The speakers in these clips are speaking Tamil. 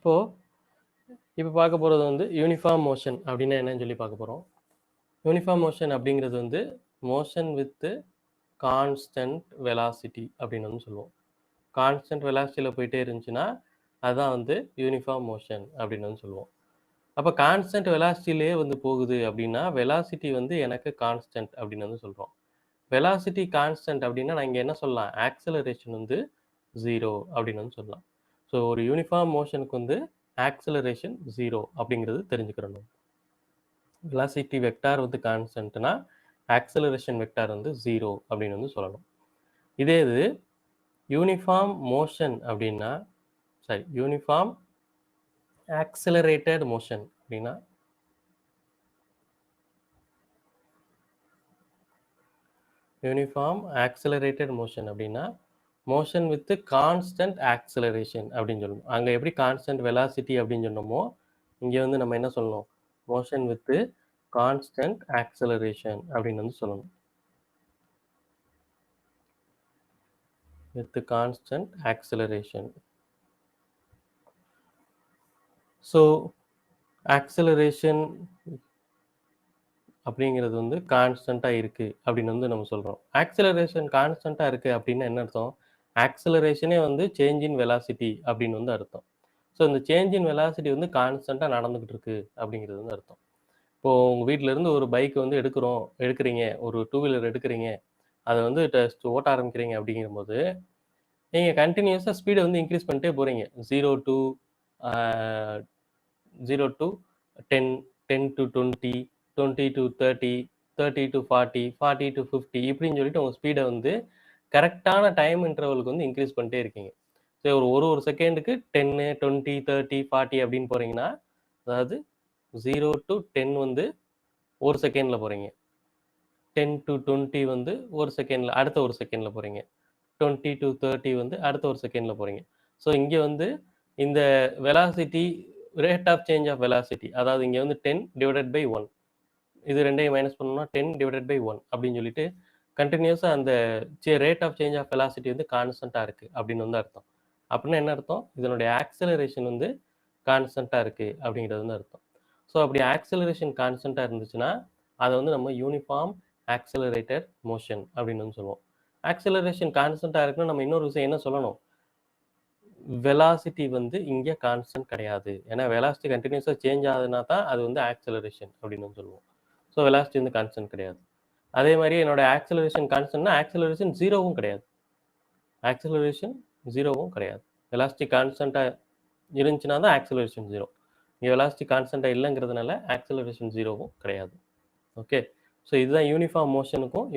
இப்போ பார்க்க போகிறது வந்து யூனிஃபார்ம் மோஷன் அப்படின்னா என்னன்னு சொல்லி பார்க்க போகிறோம். யூனிஃபார்ம் மோஷன் அப்படிங்கிறது வந்து மோஷன் வித் கான்ஸ்டன்ட் வெலாசிட்டி அப்படின்னு வந்து சொல்லுவோம். கான்ஸ்டன்ட் வெலாசிட்டியில் போயிட்டே இருந்துச்சுன்னா அதுதான் வந்து யூனிஃபார்ம் மோஷன் அப்படின்னு வந்து சொல்லுவோம். அப்போ கான்ஸ்டன்ட் வெலாசிட்டிலே வந்து போகுது அப்படின்னா வெலாசிட்டி வந்து எனக்கு கான்ஸ்டன்ட் அப்படின்னு வந்து சொல்கிறோம். வெலாசிட்டி கான்ஸ்டன்ட் அப்படின்னா நான் இங்கே என்ன சொல்லலாம், ஆக்சலரேஷன் வந்து 0 அப்படின்னு வந்து சொல்லலாம். ஸோ ஒரு யூனிஃபார்ம் மோஷனுக்கு வந்து ஆக்சலரேஷன் 0 அப்படிங்கிறது தெரிஞ்சுக்கிறணும். வெலாசிட்டி வெக்டார் வந்து கான்ஸ்டன்ட்னா ஆக்சலரேஷன் வெக்டார் வந்து 0 அப்படின்னு வந்து சொல்லணும். இதே இது யூனிஃபார்ம் மோஷன் அப்படின்னா யூனிஃபார்ம் ஆக்சலரேட்டட் மோஷன் அப்படின்னா யூனிஃபார்ம் ஆக்சலரேட்டட் மோஷன் அப்படின்னா மோஷன் வித் கான்ஸ்டன்ட் ஆக்சலரேஷன் அப்படின்னு சொல்லணும். அங்கே எப்படி கான்ஸ்டன்ட் வெலாசிட்டி அப்படின்னு சொன்னோமோ இங்கே வந்து நம்ம என்ன சொல்லணும், மோஷன் வித் கான்ஸ்டன்ட் ஆக்சலரேஷன் அப்படின்னு வந்து சொல்லணும். With constant acceleration. So acceleration அப்படிங்கிறது வந்து கான்ஸ்டண்ட்டாக இருக்குது அப்படின்னு வந்து நம்ம சொல்கிறோம். ஆக்சலரேஷன் கான்ஸ்டண்ட்டாக இருக்குது அப்படின்னு என்ன அர்த்தம், ஆக்சலரேஷனே வந்து சேஞ்ச் இன் வெலாசிட்டி அப்படின்னு வந்து அர்த்தம். ஸோ இந்த சேஞ்ச் இன் வெலாசிட்டி வந்து கான்ஸ்டண்ட்டாக நடந்துக்கிட்டு இருக்கு அப்படிங்கிறது வந்து அர்த்தம். இப்போது உங்கள் வீட்டிலேருந்து ஒரு பைக் வந்து எடுக்கிறீங்க, ஒரு டூ வீலர் எடுக்கிறீங்க, அதை வந்து ஓட்ட ஆரம்பிக்கிறீங்க அப்படிங்கும்போது நீங்கள் கண்டினியூஸாக ஸ்பீடை வந்து இன்க்ரீஸ் பண்ணிட்டே போகிறீங்க. 0 to 10, 10 to 20, 20 to 30, 30 to 40, 40 to 50 இப்படின்னு சொல்லிட்டு உங்கள் ஸ்பீடை வந்து கரெக்டான டைம் இன்டர்வலுக்கு வந்து இன்க்ரீஸ் பண்ணிட்டே இருக்கீங்க. ஸோ ஒரு செகண்டுக்கு 10, 20, 30, 40 அப்படின்னு போகிறீங்கன்னா, அதாவது 0 to 10 வந்து ஒரு செகண்டில் போகிறீங்க, 10 to 20 வந்து ஒரு செகண்டில் அடுத்த ஒரு செகண்டில் போகிறீங்க, 20 to 30 வந்து அடுத்த ஒரு செகண்டில் போகிறீங்க. ஸோ இங்கே வந்து இந்த velocity rate of change of velocity, அதாவது இங்கே வந்து 10 டிவைடட் பை 1, இது ரெண்டையும் மைனஸ் பண்ணோம்னா 10 டிவைடட் பை 1 அப்படின்னு சொல்லிட்டு கண்டினியூஸாக அந்த rate of change of velocity வந்து கான்ஸ்டண்ட்டாக இருக்குது அப்படின்னு வந்து அர்த்தம். அப்படின்னா என்ன அர்த்தம், இதனுடைய ஆக்சலரேஷன் வந்து கான்ஸ்டண்ட்டாக இருக்குது அப்படிங்கிறது வந்து அர்த்தம். ஸோ அப்படி ஆக்சலரேஷன் கான்ஸ்டண்ட்டாக இருந்துச்சுன்னா அதை வந்து நம்ம யூனிஃபார்ம் ஆக்சலரேட்டட் மோஷன் அப்படின்னு வந்து சொல்லுவோம். ஆக்சலரேஷன் கான்ஸ்டண்ட்டாக இருக்குன்னா நம்ம இன்னொரு விஷயம் என்ன சொல்லணும், வெலாசிட்டி வந்து இங்கே கான்ஸ்டன்ட் கிடையாது. ஏன்னா வெலாசிட்டி கண்டினியூஸாக சேஞ்ச் ஆகுதுன்னா தான் அது வந்து ஆக்சலரேஷன் அப்படின்னு சொல்லுவோம். ஸோ வெலாசிட்டி வந்து கான்ஸ்டன்ட் கிடையாது. அதே மாதிரி என்னோட ஆக்சலரேஷன் கான்ஸ்டன்ட்னா ஆக்சலரேஷன் 0வும் கிடையாது. ஆக்சலரேஷன் 0வும் கிடையாது. வெலாசிட்டி கான்ஸ்டண்ட்டாக இருந்துச்சுன்னா தான் ஆக்சலரேஷன் 0. இங்கே வெலாசிட்டி கான்ஸ்டண்ட்டாக இல்லைங்கிறதுனால ஆக்சலரேஷன் 0வும் கிடையாது. ஓகே, ஸோ இதுதான் யூனிஃபார்ம் மோஷனுக்கும்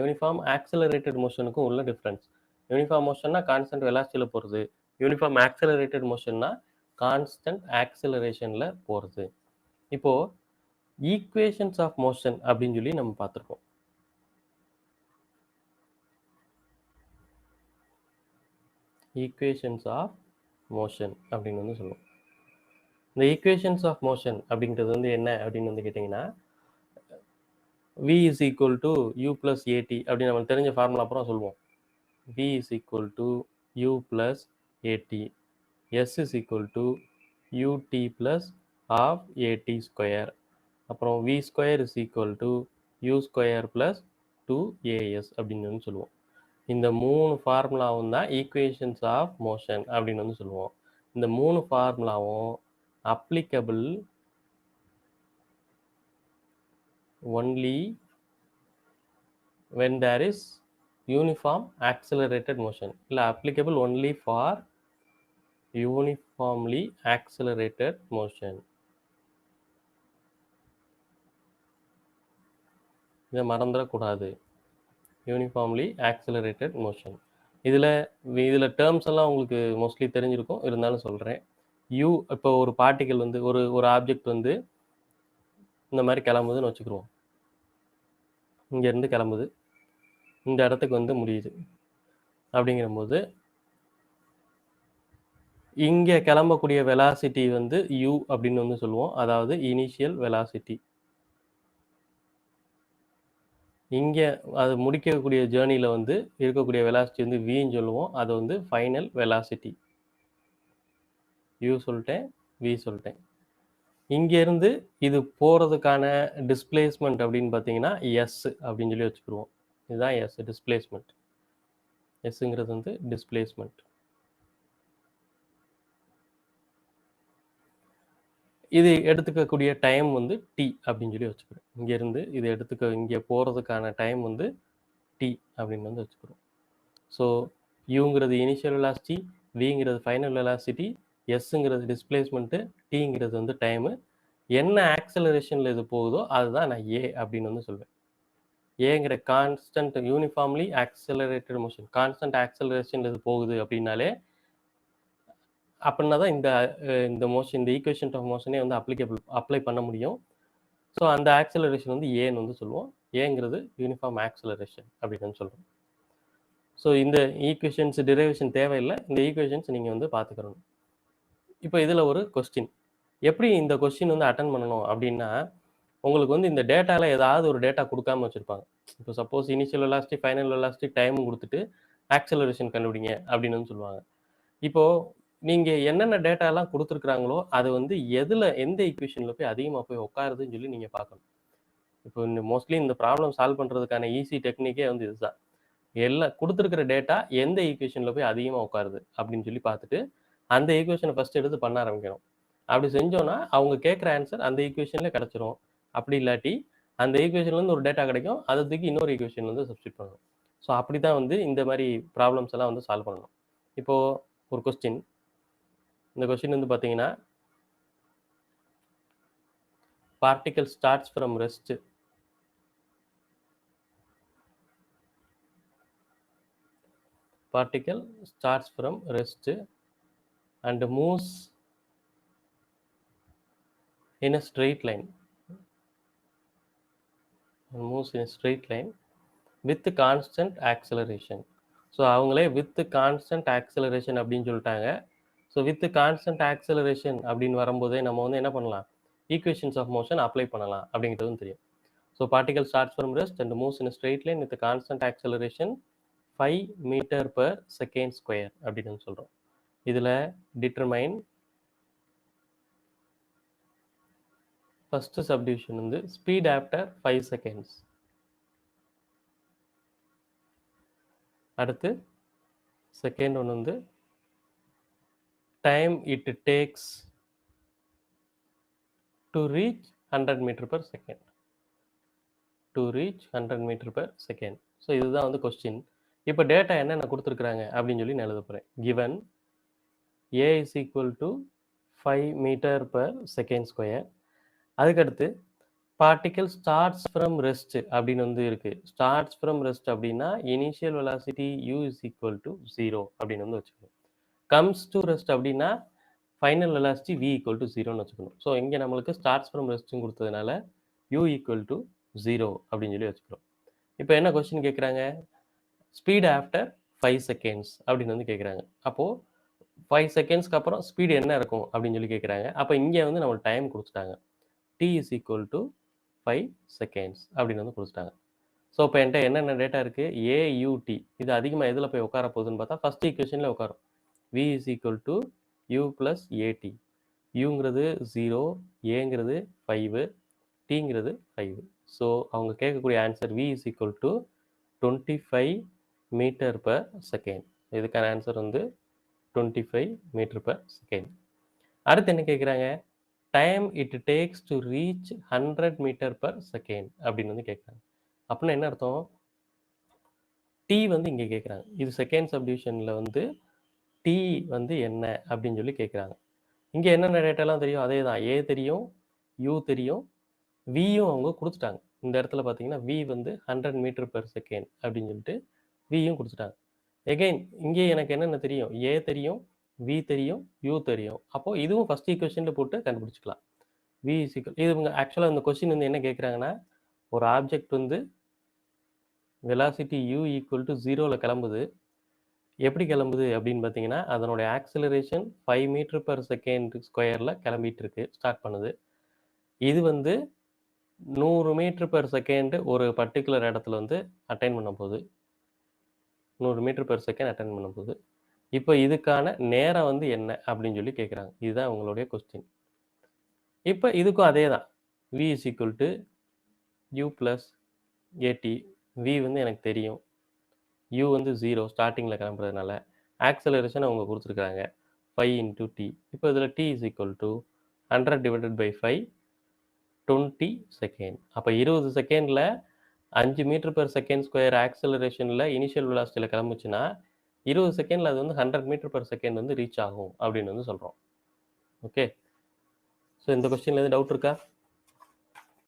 யூனிஃபார்ம் ஆக்சலரேட்டட் மோஷனுக்கும் உள்ள டிஃப்ரென்ஸ். யூனிஃபார்ம் மோஷன்னா கான்ஸ்டன்ட் வெலாசிட்டியில் போகிறது, யூனிஃபார்ம் ஆக்சலரேட்டட் மோஷன்னா கான்ஸ்டன்ட் ஆக்சலரேஷனில் போகிறது. இப்போது ஈக்குவேஷன்ஸ் ஆஃப் மோஷன் அப்படின்னு சொல்லி நம்ம பார்த்துருக்கோம். ஈக்குவேஷன்ஸ் ஆஃப் மோஷன் அப்படின்னு வந்து சொல்லுவோம். இந்த ஈக்குவேஷன்ஸ் ஆஃப் மோஷன் அப்படிங்கிறது வந்து என்ன அப்படின்னு வந்து கேட்டிங்கன்னா, v is equal to u plus at அப்படின்னு நம்மளுக்கு தெரிஞ்ச ஃபார்முலா அப்புறம் சொல்லுவோம். v is equal to u plus at, s is equal to ut plus half at square, அப்புறம் v square is equal to u square plus 2as அப்படின்னு சொல்லுவோம். இந்த 3 ஃபார்முலாவும் தான் ஈக்குவேஷன்ஸ் ஆஃப் மோஷன் அப்படின்னு வந்து சொல்லுவோம். இந்த 3 ஃபார்முலாவும் applicable only when there is uniform accelerated motion, இல்லை applicable only for uniformly accelerated motion. இதை மறந்துடக்கூடாது, யூனிஃபார்ம்லி ஆக்சலரேட்டட் மோஷன். இதில் டேர்ம்ஸ் எல்லாம் உங்களுக்கு மோஸ்ட்லி தெரிஞ்சிருக்கும், இருந்தாலும் சொல்கிறேன். இப்போ ஒரு பார்ட்டிக்கல் வந்து ஒரு ஆப்ஜெக்ட் வந்து இந்த மாதிரி கிளம்புதுன்னு வச்சுக்கிடுவோம். இங்கேருந்து கிளம்புது, இந்த இடத்துக்கு வந்து முடியுது. அப்படிங்கிறபோது இங்கே கிளம்பக்கூடிய வெலாசிட்டி வந்து u அப்படின்னு வந்து சொல்லுவோம், அதாவது இனிஷியல் வெலாசிட்டி. இங்கே அது முடிக்கக்கூடிய ஜேர்னியில் வந்து இருக்கக்கூடிய வெலாசிட்டி வந்து வின்னு சொல்லுவோம், அது வந்து ஃபைனல் வெலாசிட்டி. u சொல்லிட்டேன், v சொல்லிட்டேன். இங்கேருந்து இது போகிறதுக்கான டிஸ்பிளேஸ்மெண்ட் அப்படின்னு பார்த்தீங்கன்னா எஸ் அப்படின்னு சொல்லி வச்சுக்கிடுவோம். இதுதான் எஸ் டிஸ்பிளேஸ்மெண்ட். எஸ்ங்கிறது வந்து டிஸ்பிளேஸ்மெண்ட். இது எடுத்துக்கக்கூடிய டைம் வந்து டி அப்படின்னு சொல்லி வச்சுக்கிறோம். இங்கேருந்து இது இங்கே போகிறதுக்கான டைம் வந்து டி அப்படின்னு வந்து வச்சுக்கிறோம். ஸோ யூங்கிறது இனிஷியல் வெலாசிட்டி, விங்கிறது ஃபைனல் வெலாசிட்டி, எஸ்ங்கிறது டிஸ்பிளேஸ்மெண்ட்டு, டிங்கிறது வந்து டைமு. என்ன ஆக்சலரேஷனில் இது போகுதோ அதுதான் நான் ஏ அப்படின்னு வந்து சொல்வேன். ஏங்கிற constant uniformly accelerated motion, constant acceleration இது போகுது அப்படின்னாலே அப்படின்னா தான் இந்த மோஷன், இந்த ஈக்குவேஷன் ஆஃப் மோஷனே வந்து அப்ளை பண்ண முடியும். ஸோ அந்த ஆக்சலரேஷன் வந்து ஏன்னு வந்து சொல்லுவோம். ஏங்கிறது யூனிஃபார்ம் ஆக்சலரேஷன் அப்படின்னு சொல்கிறோம். ஸோ இந்த ஈக்குவேஷன்ஸ் டிரைவேஷன் தேவையில்லை, இந்த ஈக்குவேஷன்ஸ் நீங்கள் வந்து பார்த்துக்கிறணும். இப்போ இதில் ஒரு கொஸ்டின், எப்படி இந்த கொஸ்டின் வந்து அட்டன் பண்ணணும் அப்படின்னா, உங்களுக்கு வந்து இந்த டேட்டாவில் ஏதாவது ஒரு டேட்டா கொடுக்காம வச்சுருப்பாங்க. இப்போ suppose initial velocity, final velocity, டைமும் கொடுத்துட்டு ஆக்சலரேஷன் கண்டுபிடிங்க அப்படின்னு வந்து சொல்லுவாங்க. இப்போது நீங்கள் என்னென்ன டேட்டாலாம் கொடுத்துருக்குறாங்களோ அது வந்து எந்த ஈக்குவேஷனில் போய் அதிகமாக போய் உட்காருதுன்னு சொல்லி நீங்கள் பார்க்கணும். இப்போ மோஸ்ட்லி இந்த ப்ராப்ளம் சால்வ் பண்ணுறதுக்கான ஈஸி டெக்னிக்கே வந்து இதுதான். எல்லாம் கொடுத்துருக்கிற டேட்டா எந்த ஈக்குவேஷனில் போய் அதிகமாக உட்காருது அப்படின்னு சொல்லி பார்த்துட்டு அந்த ஈக்குவேஷனை ஃபஸ்ட் எடுத்து பண்ண ஆரம்பிக்கணும். அப்படி செஞ்சோன்னா அவங்க கேட்குற ஆன்சர் அந்த ஈக்குவேஷன்லேயே கிடச்சிரும். அப்படி இல்லாட்டி அந்த ஈக்குவேஷன்லேருந்து ஒரு டேட்டா கிடைக்கும், அதை தூக்கி இன்னொரு ஈக்குவேஷன் வந்து சப்ஸ்டிட் பண்ணணும். ஸோ அப்படி தான் வந்து இந்த மாதிரி ப்ராப்ளம்ஸ் எல்லாம் வந்து சால்வ் பண்ணணும். இப்போது ஒரு கொஸ்டின், இந்த கொஸ்டின் வந்து பார்த்தீங்கன்னா particle starts from rest. Particle starts from rest and moves in a straight line. Moves in a straight line with constant acceleration. So அவங்களே வித் கான்ஸ்டன்ட் ஆக்சலரேஷன் அப்படின்னு சொல்லிட்டாங்க. ஸோ வித் கான்ஸ்டன்ட் ஆக்சலரேஷன் அப்படின்னு வரும்போதே நம்ம வந்து என்ன பண்ணலாம், ஈக்குவேஷன்ஸ் ஆஃப் மோஷன் அப்ளை பண்ணலாம் அப்படிங்கிறதும் தெரியும். So particle starts from rest and moves in straight line with constant acceleration 5 metre per second square அப்படின்னு சொல்கிறோம். இதில் டிட்டர்மைன் ஃபஸ்ட்டு சப்டிவிஷன் வந்து ஸ்பீட் ஆஃப்டர் 5 செகண்ட்ஸ். அடுத்து செகண்ட் ஒன்று வந்து time it takes to reach 100 metre per second. To reach 100 metre per second. So இதுதான் வந்து கொஸ்டின். இப்போ டேட்டா என்னென்ன கொடுத்துருக்குறாங்க அப்படின்னு சொல்லி நான் எழுத போகிறேன். Given A is equal to 5 metre per second square. அதுக்கடுத்து பார்ட்டிக்கல் ஸ்டார்ட்ஸ் ஃப்ரம் ரெஸ்ட் அப்படின்னு வந்து இருக்குது. ஸ்டார்ட்ஸ் ஃப்ரம் ரெஸ்ட் அப்படின்னா initial velocity u is equal to 0 அப்படின்னு வந்து வச்சுக்கணும். கம்ஸ் டு ரெஸ்ட் அப்படின்னா final velocity v equal to 0ன்னு வச்சுக்கணும். ஸோ இங்கே நம்மளுக்கு ஸ்டார்ட்ஸ் ஃப்ரம் ரெஸ்ட்டும் கொடுத்ததுனால u ஈக்குவல் டு 0 அப்படின்னு சொல்லி வச்சுக்கிறோம். இப்போ என்ன கொஸ்டின் கேட்குறாங்க, ஸ்பீட் ஆஃப்டர் 5 செகண்ட்ஸ் அப்படின்னு வந்து கேட்குறாங்க. அப்போது 5 செகண்ட்ஸ்க்கு அப்புறம் ஸ்பீடு என்ன இருக்கும் அப்படின்னு சொல்லி கேட்குறாங்க. அப்போ இங்கே வந்து நம்மளுக்கு டைம் கொடுத்துட்டாங்க. t is equal to 5 seconds அப்படின்னு வந்து கொடுத்துட்டாங்க. ஸோ இப்போ என்கிட்ட என்னென்ன டேட்டா இருக்குது, AUT இது அதிகமாக எதில் போய் உட்கார போகுதுன்னு பார்த்தா ஃபஸ்ட் ஈக்குவேஷனில் உட்காரும். v is equal to u plus AT. யூங்கிறது 0, ஏங்கிறது 5, டீங்கிறது 5. ஸோ அவங்க கேட்கக்கூடிய answer v is equal to 25 மீட்டர்/செகண்ட். இதுக்கான ஆன்சர் வந்து 25 மீட்டர்/செகண்ட். அடுத்து என்ன கேட்குறாங்க, time it takes to reach 100 மீட்டர்/செகண்ட் அப்படின்னு வந்து கேட்குறாங்க. அப்படின்னா என்ன அர்த்தம், டி வந்து இங்கே கேட்குறாங்க. இது செகண்ட் சப்டிவிஷனில் வந்து டி வந்து என்ன அப்படின்னு சொல்லி கேட்குறாங்க. இங்கே என்னென்ன டேட்டாலாம் தெரியும், அதே தான். ஏ தெரியும், யூ தெரியும், வியும் அவங்க கொடுத்துட்டாங்க. இந்த இடத்துல பார்த்தீங்கன்னா வி வந்து 100 மீட்டர்/செகண்ட் அப்படின்னு சொல்லிட்டு வியும் கொடுத்துட்டாங்க. எகைன் இங்கே எனக்கு என்னென்ன தெரியும், ஏ தெரியும், வி தெரியும், யூ தெரியும். அப்போது இதுவும் ஃபஸ்ட் ஈக்குவேஷனில் போட்டு கண்டுபிடிச்சிக்கலாம். வி இஸ் ஈக்குவல், இது இவங்க ஆக்சுவலாக இந்த கொஸ்டின் வந்து என்ன கேட்குறாங்கன்னா, ஒரு ஆப்ஜெக்ட் வந்து வெலாசிட்டி u ஈக்குவல் டு 0ல் கிளம்புது. எப்படி கிளம்புது அப்படின்னு பார்த்தீங்கன்னா, அதனுடைய ஆக்சிலரேஷன் 5 மீட்டர்/செகண்ட் ஸ்கொயரில் கிளம்பிட்டு இருக்கு, ஸ்டார்ட் பண்ணுது. இது வந்து 100 மீட்டர்/செகண்ட் ஒரு பர்டிகுலர் இடத்துல வந்து அட்டைன் பண்ண போகுது. 100 மீட்டர்/செகண்ட் அட்டைன் பண்ண போகுது. இப்போ இதுக்கான நேரம் வந்து என்ன அப்படின்னு சொல்லி கேட்குறாங்க. இதுதான் உங்களுடைய கொஸ்டின். இப்போ இதுக்கும் அதே தான். v is equal to u plus at. v வந்து எனக்கு தெரியும். u வந்து 0 ஸ்டார்ட்டிங்கில் கிளம்புறதுனால. ஆக்சலரேஷன் அவங்க கொடுத்துருக்காங்க 5 into t. இப்போ இதில் t is equal to 100 divided by 5, 20 second. அப்போ 20 செகண்டில் 5 மீட்டர் பெர் செகண்ட் ஸ்கொயர் ஆக்சலரேஷனில் இனிஷியல் வெலாசிட்டியில் கிளம்புச்சுன்னா 20 செகண்டில் அது வந்து 100 மீட்டர் பெர் செகண்ட் வந்து ரீச் ஆகும் அப்படின்னு வந்து சொல்கிறோம். ஓகே. ஸோ இந்த கொஸ்டினில் எதுவும் டவுட் இருக்கா?